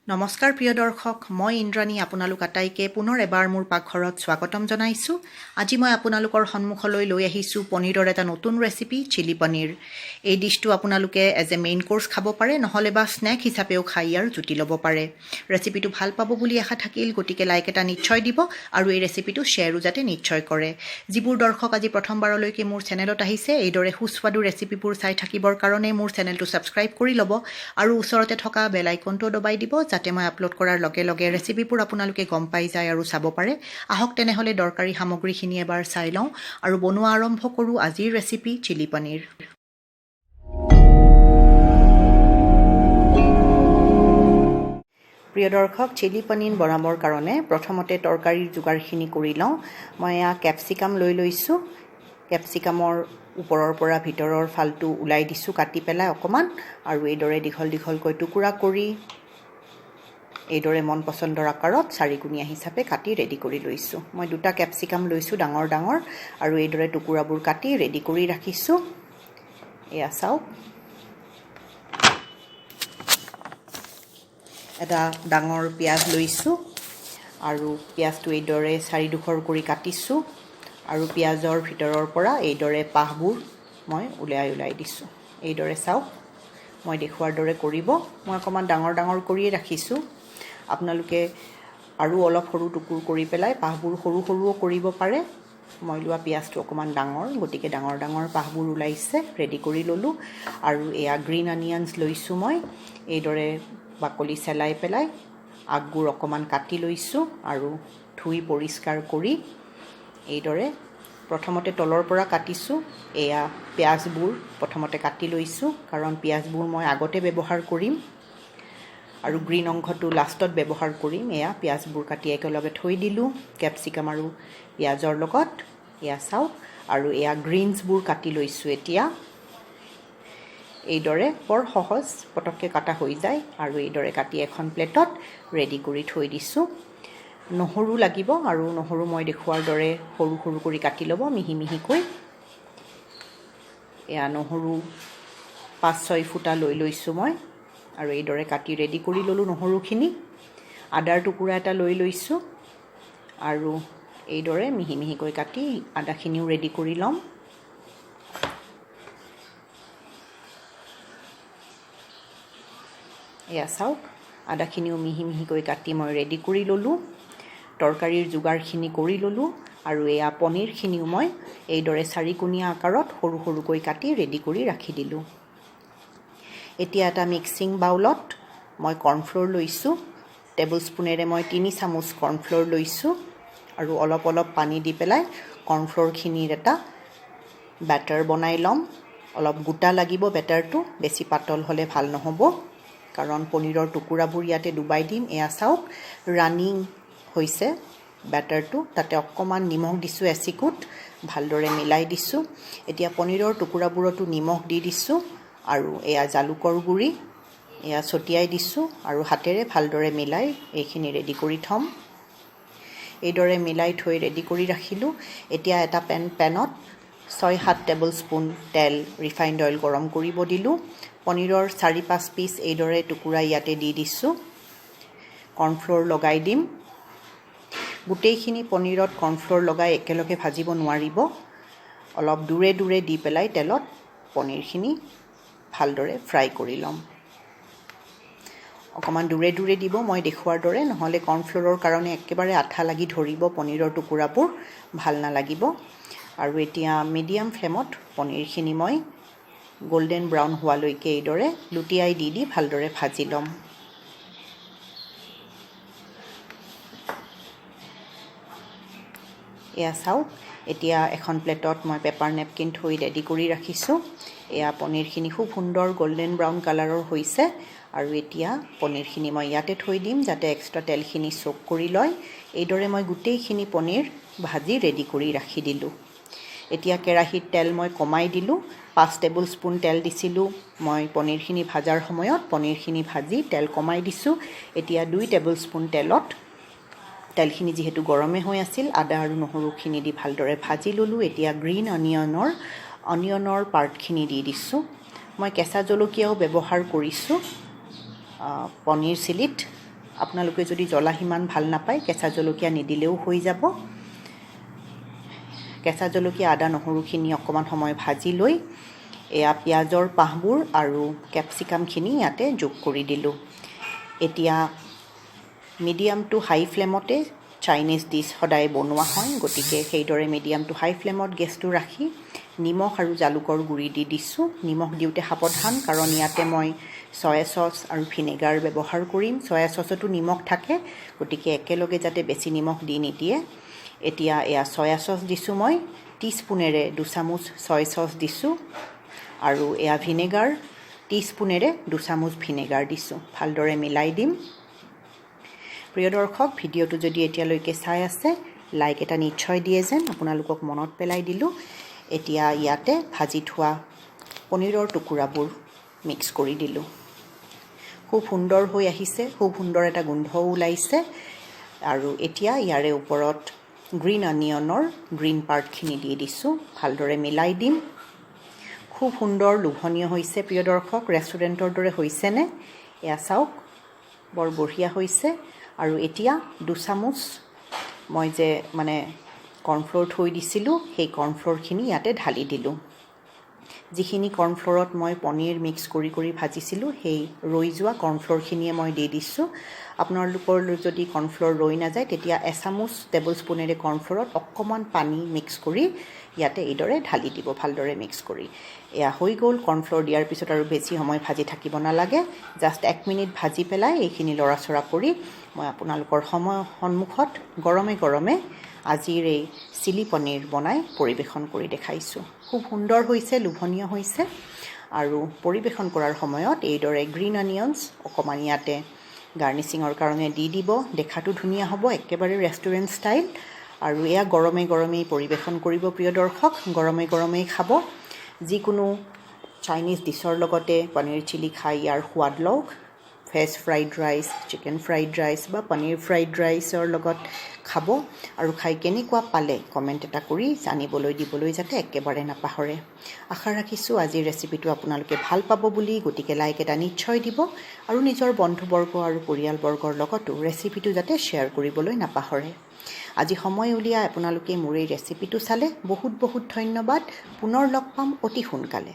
নমস্কাৰ প্ৰিয় দৰ্শক, মই ইন্দ্ৰাণী আপোনালোক আটাইকে পুনৰ এবাৰ মোৰ পাকঘৰত স্বাগতম জনাইছোঁ। আজি মই আপোনালোকৰ সন্মুখলৈ লৈ আহিছোঁ পনীৰৰ এটা নতুন ৰেচিপি, চিলি পনীৰ। এই ডিছটো আপোনালোকে এজ এ মেইন কোৰ্ছ খাব পাৰে, নহ'লে বা স্নেক হিচাপেও খাই ইয়াৰ জুতি ল'ব পাৰে। ৰেচিপিটো ভাল পাব বুলি আশা থাকিল, গতিকে লাইক এটা নিশ্চয় দিব আৰু এই ৰেচিপিটো শ্বেয়াৰো যাতে নিশ্চয় কৰে। যিবোৰ দৰ্শক আজি প্ৰথমবাৰলৈকে মোৰ চেনেলত আহিছে, এইদৰে সুস্বাদু ৰেচিপিবোৰ চাই থাকিবৰ কাৰণে মোৰ চেনেলটো ছাবস্ক্ৰাইব কৰি ল'ব আৰু ওচৰতে থকা বেল আইকনটো দবাই দিব, যাতে মই আপলোড কৰাৰ লগে লগে ৰেচিপিবোৰ আপোনালোকে গম পাই যায় আৰু চাব পাৰে। আহক তেনেহ'লে দৰকাৰী সামগ্ৰীখিনি এবাৰ চাই লওঁ আৰু বনোৱা আৰম্ভ কৰোঁ আজিৰ ৰেচিপি চিলি পনীৰ। প্ৰিয় দৰ্শক, চিলি পনীৰ বনাবৰ কাৰণে প্ৰথমতে তৰকাৰীৰ যোগাৰখিনি কৰি লওঁ। মই এয়া কেপচিকাম লৈ লৈছোঁ। কেপচিকামৰ ওপৰৰ পৰা ভিতৰৰ ফালটো ওলাই দিছোঁ কাটি পেলাই অকণমান, আৰু এইদৰে দীঘল দীঘলকৈ টুকুৰা কৰি এইদৰে মন পচন্দৰ আকাৰত চাৰিকোণীয়া হিচাপে কাটি ৰেডি কৰি লৈছোঁ। মই দুটা কেপচিকাম লৈছোঁ ডাঙৰ ডাঙৰ, আৰু এইদৰে টুকুৰাবোৰ কাটি ৰেডি কৰি ৰাখিছোঁ। এয়া চাওক, এটা ডাঙৰ পিঁয়াজ লৈছোঁ আৰু পিঁয়াজটো এইদৰে চাৰিডোখৰ কৰি কাটিছোঁ, আৰু পিঁয়াজৰ ভিতৰৰ পৰা এইদৰে পাহবোৰ মই ওলাই দিছোঁ। এইদৰে চাওক, মই দেখুৱাৰ দৰে কৰিব। মই অকণমান ডাঙৰ ডাঙৰ কৰিয়ে ৰাখিছোঁ। আপোনালোকে আৰু অলপ সৰু টুকুৰ কৰি পেলাই পাহবোৰ সৰু সৰুও কৰিব পাৰে। মই লোৱা পিঁয়াজটো অকণমান ডাঙৰ, গতিকে ডাঙৰ ডাঙৰ পাহবোৰ ওলাইছে, ৰেডি কৰি ল'লোঁ। আৰু এয়া গ্ৰীণ অনিয়নছ লৈছোঁ মই, এইদৰে বাকলি চেলাই পেলাই আগবোৰ অকণমান কাটি লৈছোঁ আৰু ধুই পৰিষ্কাৰ কৰি এইদৰে প্ৰথমতে তলৰ পৰা কাটিছোঁ। এয়া পিঁয়াজবোৰ প্ৰথমতে কাটি লৈছোঁ, কাৰণ পিঁয়াজবোৰ মই আগতে ব্যৱহাৰ কৰিম আৰু গ্ৰীণ অংশটো লাষ্টত ব্যৱহাৰ কৰিম। এয়া পিঁয়াজবোৰ কাটি একেলগে থৈ দিলোঁ কেপচিকাম আৰু পিঁয়াজৰ লগত। এয়া চাওক, আৰু এয়া গ্ৰীণছবোৰ কাটি লৈছোঁ এতিয়া। এইদৰে বৰ সহজ, পটককৈ কাটা হৈ যায়, আৰু এইদৰে কাটি এখন প্লেটত ৰেডি কৰি থৈ দিছোঁ। নহৰু লাগিব, আৰু নহৰু মই দেখুৱাৰ দৰে সৰু সৰু কৰি কাটি ল'ব মিহি মিহিকৈ। এয়া নহৰু 5-6 ফুটা লৈ লৈছোঁ মই, আৰু এইদৰে কাটি ৰেডি কৰি ল'লোঁ নহৰুখিনি। আদাৰ টুকুৰা এটা লৈ লৈছোঁ, আৰু এইদৰে মিহি মিহিকৈ কাটি আদাখিনিও ৰেডি কৰি ল'ম। এয়া চাওক, আদাখিনিও মিহি মিহিকৈ কাটি মই ৰেডি কৰি ল'লোঁ। তৰকাৰীৰ যোগাৰখিনি কৰি ল'লোঁ, আৰু এয়া পনীৰখিনিও মই এইদৰে চাৰিকোণীয়া আকাৰত সৰু সৰুকৈ কাটি ৰেডি কৰি ৰাখি দিলোঁ। এতিয়া এটা মিক্সিং বাউলত মই কৰ্ণফ্ল'ৰ লৈছোঁ। টেবুল স্পুনেৰে মই 3 চামুচ কৰ্ণফ্ল'ৰ লৈছোঁ, আৰু অলপ অলপ পানী দি পেলাই কৰ্ণফ্ল'ৰখিনিৰ এটা বেটাৰ বনাই ল'ম। অলপ গোটা লাগিব বেটাৰটো, বেছি পাতল হ'লে ভাল নহ'ব, কাৰণ পনীৰৰ টুকুৰাবোৰ ইয়াতে ডুবাই দিম। এয়া চাওক, ৰানিং হৈছে বেটাৰটো, তাতে অকণমান নিমখ দিছোঁ এচিকুট, ভালদৰে মিলাই দিছোঁ। এতিয়া পনীৰৰ টুকুৰাবোৰতো নিমখ দি দিছোঁ, আৰু এয়া জালুকৰ গুড়ি এয়া ছটিয়াই দিছোঁ, আৰু হাতেৰে ভালদৰে মিলাই এইখিনি ৰেডি কৰি থ'ম। এইদৰে মিলাই থৈ ৰেডি কৰি ৰাখিলোঁ। এতিয়া এটা পেনত 6-7 টেবুল স্পুন তেল, ৰিফাইণ্ড অইল গৰম কৰিব দিলোঁ। পনীৰৰ 4-5 পিচ এইদৰে টুকুৰা ইয়াতে দি দিছোঁ। কৰ্ণফ্ল'ৰ লগাই দিম। গোটেইখিনি পনীৰত কৰ্ণফ্ল'ৰ লগাই একেলগে ভাজিব নোৱাৰিব, অলপ দূৰে দূৰে দি পেলাই তেলত পনীৰখিনি ভালদৰে ফ্ৰাই কৰি ল'ম। অকণমান দূৰে দূৰে দিব, মই দেখুৱাৰ দৰে, নহ'লে কৰ্ণফ্ল'ৰৰ কাৰণে একেবাৰে আঠা লাগি ধৰিব, পনীৰৰ টুকুৰাবোৰ ভাল নালাগিব। আৰু এতিয়া মিডিয়াম ফ্লেমত পনীৰখিনি মই গল্ডেন ব্ৰাউন হোৱালৈকে এইদৰে লুটিয়াই দি ভালদৰে ভাজি ল'ম। এয়া চাওক, এতিয়া এখন প্লেটত মই পেপাৰ নেপকিন থৈ ৰেডি কৰি ৰাখিছোঁ। এয়া পনীৰখিনি খুব সুন্দৰ গল্ডেন ব্ৰাউন কালাৰৰ হৈছে, আৰু এতিয়া পনীৰখিনি মই ইয়াতে থৈ দিম, যাতে এক্সট্ৰা তেলখিনি চক কৰি লয়। এইদৰে মই গোটেইখিনি পনীৰ ভাজি ৰেডি কৰি ৰাখি দিলোঁ। এতিয়া কেৰাহীত তেল মই কমাই দিলোঁ। 5 টেবুল স্পুন তেল দিছিলোঁ মই পনীৰখিনি ভাজাৰ সময়ত, পনীৰখিনি ভাজি তেল কমাই দিছোঁ। এতিয়া 2 টেবুল স্পুন তেলখিনি যিহেতু গৰমে হৈ আছিল, আদা আৰু নহৰুখিনি দি ভালদৰে ভাজি ল'লোঁ। এতিয়া গ্ৰীণ অনিয়নৰ পাৰ্টখিনি দি দিছোঁ। মই কেঁচা জলকীয়াও ব্যৱহাৰ কৰিছোঁ পনীৰ চিলিত, আপোনালোকে যদি জ্বলা সিমান ভাল নাপায় কেঁচা জলকীয়া নিদিলেও হৈ যাব। কেঁচা জলকীয়া আদা নহৰুখিনি অকণমান সময় ভাজি লৈ এয়া পিঁয়াজৰ পাহবোৰ আৰু কেপচিকামখিনি ইয়াতে যোগ কৰি দিলোঁ। এতিয়া মিডিয়াম টু হাই ফ্লেমতে চাইনিজ ডিছ সদায় বনোৱা হয়, গতিকে সেইদৰে মিডিয়াম টু হাই ফ্লেমত গেছটো ৰাখি নিমখ আৰু জালুকৰ গুড়ি দি দিছোঁ। নিমখ দিওঁতে সাৱধান, কাৰণ ইয়াতে মই চয়া চচ আৰু ভিনেগাৰ ব্যৱহাৰ কৰিম। চয়া চচতো নিমখ থাকে, গতিকে একেলগে যাতে বেছি নিমখ দি নিদিয়ে। এতিয়া এয়া চয়া চচ দিছোঁ, মই টিস্পুনেৰে 2 চামুচ চয়া চচ দিছোঁ আৰু এয়া ভিনেগাৰ টিস্পুনেৰে 2 চামুচ ভিনেগাৰ দিছোঁ। ভালদৰে মিলাই দিম। প্ৰিয় দৰ্শক, ভিডিঅ'টো যদি এতিয়ালৈকে চাই আছে লাইক এটা নিশ্চয় দিয়ে যেন আপোনালোকক মনত পেলাই দিলোঁ। এতিয়া ইয়াতে ভাজি থোৱা পনীৰৰ টুকুৰাবোৰ মিক্স কৰি দিলোঁ। খুব সুন্দৰ হৈ আহিছে, খুব সুন্দৰ এটা গোন্ধও ওলাইছে। আৰু এতিয়া ইয়াৰে ওপৰত গ্ৰীণ অনিয়নৰ গ্ৰীণ পাৰ্টখিনি দি দিছোঁ। ভালদৰে মিলাই দিম। খুব সুন্দৰ লোভনীয় হৈছে প্ৰিয় দৰ্শক, ৰেষ্টুৰেণ্টৰ দৰে হৈছেনে? এয়া চাওক, বৰ বঢ়িয়া হৈছে। আৰু এতিয়া 2 চামুচ মই যে কৰ্ণফ্ল'ৰ থৈ দিছিলোঁ, সেই কৰ্ণফ্ল'ৰখিনি ইয়াতে ঢালি দিলোঁ। যিখিনি কৰ্ণফ্ল'ৰত মই পনীৰ মিক্স কৰি ভাজিছিলোঁ, সেই ৰৈ যোৱা কৰ্ণফ্ল'ৰখিনিয়ে মই দি দিছোঁ। আপোনালোকৰ যদি কৰ্ণফ্ল'ৰ ৰৈ নাযায় তেতিয়া এচামুচ টেবুল স্পুনেৰে কৰ্ণফ্ল'ৰত অকণমান পানী মিক্স কৰি ইয়াতে এইদৰে ঢালি দিব, ভালদৰে মিক্স কৰি। এয়া হৈ গ'ল। কৰ্ণফ্ল'ৰ দিয়াৰ পিছত আৰু বেছি সময় ভাজি থাকিব নালাগে, জাষ্ট 1 মিনিট ভাজি পেলাই এইখিনি লৰাচৰা কৰি মই আপোনালোকৰ সন্মুখত গৰমে গৰমে আজিৰ এই চিলি পনীৰ বনাই পৰিৱেশন কৰি দেখাইছোঁ। খুব সুন্দৰ হৈছে, লোভনীয় হৈছে। আৰু পৰিৱেশন কৰাৰ সময়ত এইদৰে গ্ৰীণ অনিয়নছ অকণমান ইয়াতে গাৰ্নিচিঙৰ কাৰণে দি দিব। দেখাটো ধুনীয়া হ'ব, একেবাৰে ৰেষ্টুৰেণ্ট ষ্টাইল। আৰু এয়া গৰমে গৰমেই পৰিৱেশন কৰিব প্ৰিয় দৰ্শক, গৰমে গৰমেই খাব। যিকোনো চাইনিজ ডিছৰ লগতে পনীৰ চিলি খাই ইয়াৰ সোৱাদ লওক। Veg fried rice, chicken fried rice বা পনীৰ ফ্ৰাইড ৰাইচৰ লগত খাব। আৰু খাই কেনেকুৱা পালে কমেণ্ট এটা কৰি দিবলৈ যাতে একেবাৰে নাপাহৰে। আশা ৰাখিছোঁ আজিৰ ৰেচিপিটো আপোনালোকে ভাল পাব বুলি, গতিকে লাইক এটা নিশ্চয় দিব আৰু নিজৰ বন্ধুবৰ্গ আৰু পৰিয়ালবৰ্গৰ লগতো ৰেচিপিটো যাতে শ্বেয়াৰ কৰিবলৈ নাপাহৰে। আজি সময় উলিয়াই আপোনালোকে মোৰ এই ৰেচিপিটো চালে বহুত বহুত ধন্যবাদ। পুনৰ লগ পাম অতি সোনকালে।